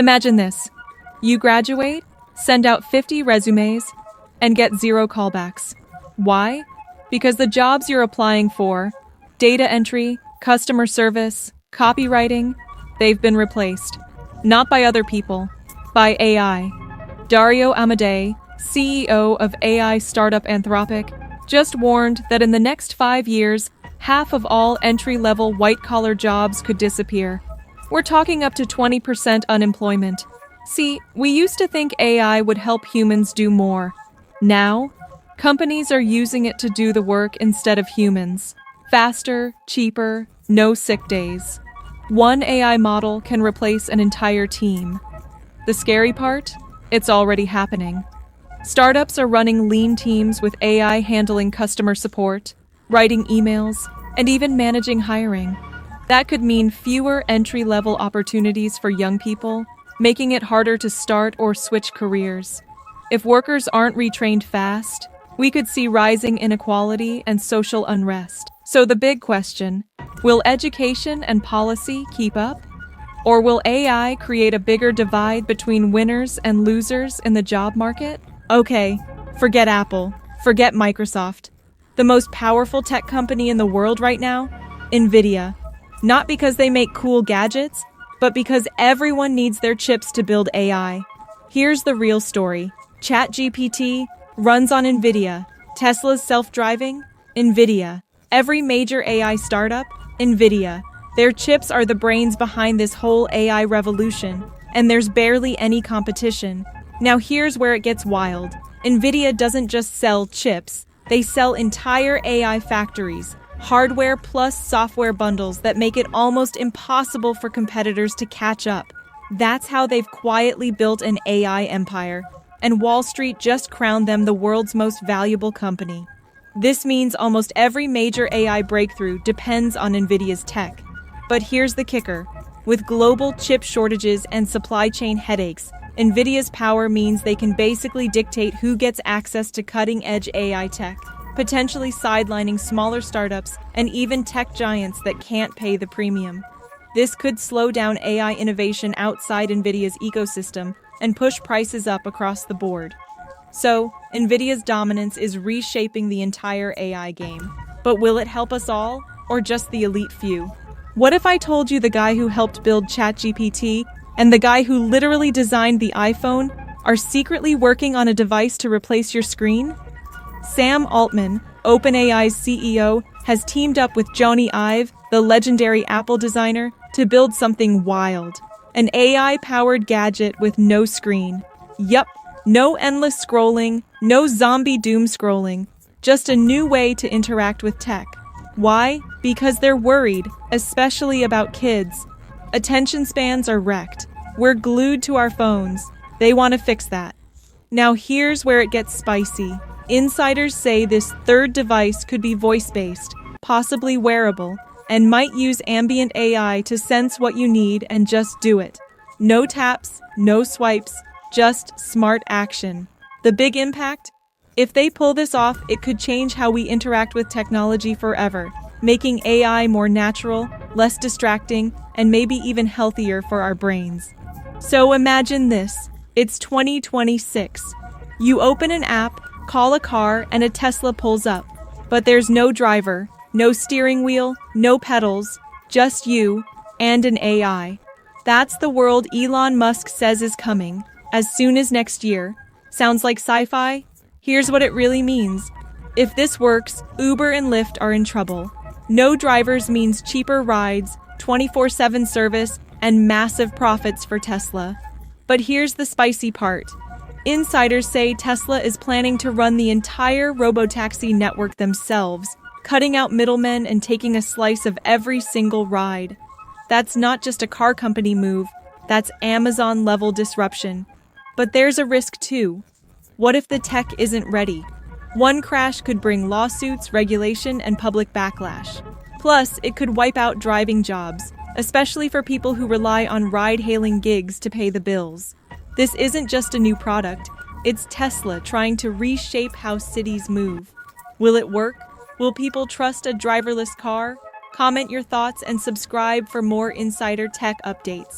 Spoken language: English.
Imagine this. You graduate, send out 50 resumes, and get 0 callbacks. Why? Because the jobs you're applying for, data entry, customer service, copywriting, they've been replaced. Not by other people, by AI. Dario Amodei, CEO of AI startup Anthropic, just warned that in the next 5 years, half of all entry-level white-collar jobs could disappear. We're talking up to 20% unemployment. See, we used to think AI would help humans do more. Now, companies are using it to do the work instead of humans. Faster, cheaper, no sick days. One AI model can replace an entire team. The scary part? It's already happening. Startups are running lean teams with AI handling customer support, writing emails, and even managing hiring. That could mean fewer entry-level opportunities for young people, making it harder to start or switch careers. If workers aren't retrained fast, we could see rising inequality and social unrest. So the big question, will education and policy keep up? Or will AI create a bigger divide between winners and losers in the job market? Okay, forget Apple, forget Microsoft. The most powerful tech company in the world right now? Nvidia. Not because they make cool gadgets, but because everyone needs their chips to build AI. Here's the real story. ChatGPT runs on Nvidia. Tesla's self-driving? Nvidia. Every major AI startup? Nvidia. Their chips are the brains behind this whole AI revolution, and there's barely any competition. Now here's where it gets wild. Nvidia doesn't just sell chips, they sell entire AI factories, hardware plus software bundles that make it almost impossible for competitors to catch up. That's how they've quietly built an AI empire, and Wall Street just crowned them the world's most valuable company. This means almost every major AI breakthrough depends on Nvidia's tech. But here's the kicker. With global chip shortages and supply chain headaches, Nvidia's power means they can basically dictate who gets access to cutting-edge AI tech, potentially sidelining smaller startups and even tech giants that can't pay the premium. This could slow down AI innovation outside Nvidia's ecosystem and push prices up across the board. So, Nvidia's dominance is reshaping the entire AI game. But will it help us all, or just the elite few? What if I told you the guy who helped build ChatGPT and the guy who literally designed the iPhone are secretly working on a device to replace your screen? Sam Altman, OpenAI's CEO, has teamed up with Jony Ive, the legendary Apple designer, to build something wild. An AI-powered gadget with no screen. Yup, no endless scrolling, no zombie doom scrolling, just a new way to interact with tech. Why? Because they're worried, especially about kids. Attention spans are wrecked. We're glued to our phones. They want to fix that. Now here's where it gets spicy. Insiders say this third device could be voice-based, possibly wearable, and might use ambient AI to sense what you need and just do it. No taps, no swipes, just smart action. The big impact? If they pull this off, it could change how we interact with technology forever, making AI more natural, less distracting, and maybe even healthier for our brains. So imagine this. It's 2026. You open an app, call a car, and a Tesla pulls up. But there's no driver, no steering wheel, no pedals, just you and an AI. That's the world Elon Musk says is coming, as soon as next year. Sounds like sci-fi? Here's what it really means. If this works, Uber and Lyft are in trouble. No drivers means cheaper rides, 24/7 service, and massive profits for Tesla. But here's the spicy part. Insiders say Tesla is planning to run the entire robotaxi network themselves, cutting out middlemen and taking a slice of every single ride. That's not just a car company move, that's Amazon-level disruption. But there's a risk too. What if the tech isn't ready? One crash could bring lawsuits, regulation, and public backlash. Plus, it could wipe out driving jobs, especially for people who rely on ride-hailing gigs to pay the bills. This isn't just a new product, it's Tesla trying to reshape how cities move. Will it work? Will people trust a driverless car? Comment your thoughts and subscribe for more insider tech updates.